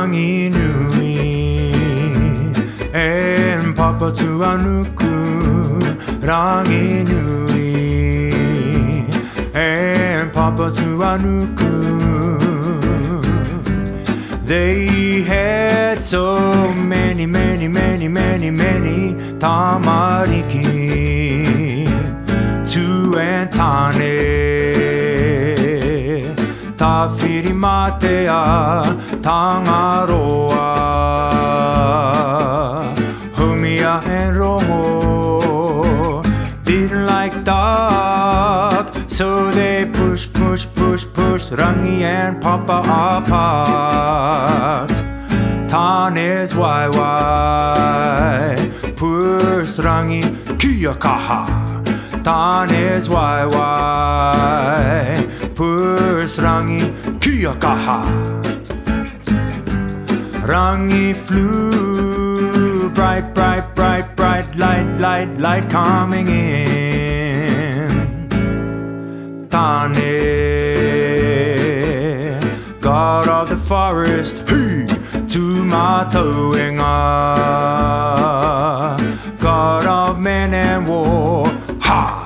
rangi nui En Papatuanuku rangi nui En Papatuanuku They had so many tamariki Tuentane Tawhiri matea tangaroa Humia and Rongo didn't like dog So they push Rangi and Papa apart Tanes why push Rangi kia kaha Tanes why push Rangi kia kaha Rangi flew bright light coming in Tane God of the forest Tumatoenga God of men and war Ha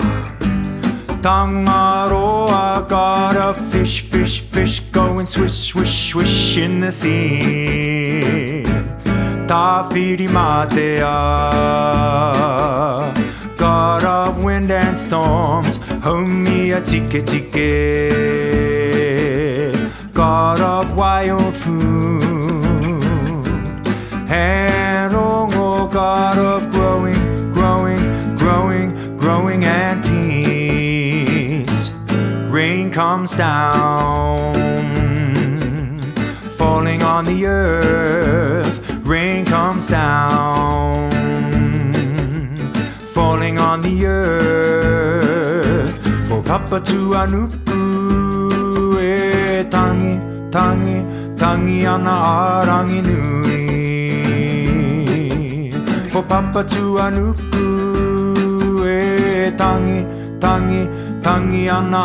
Tangaroa God of fish Going swish in the sea Tawhiri matea God of wind and storms Homia tike God of wild food Herongo God of growing and peace Rain comes down Falling on the earth Rain comes down Falling on the earth For Papatuanuku e tangi ana rangi nui For Papatuanuku e tangi ana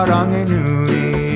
rangi nui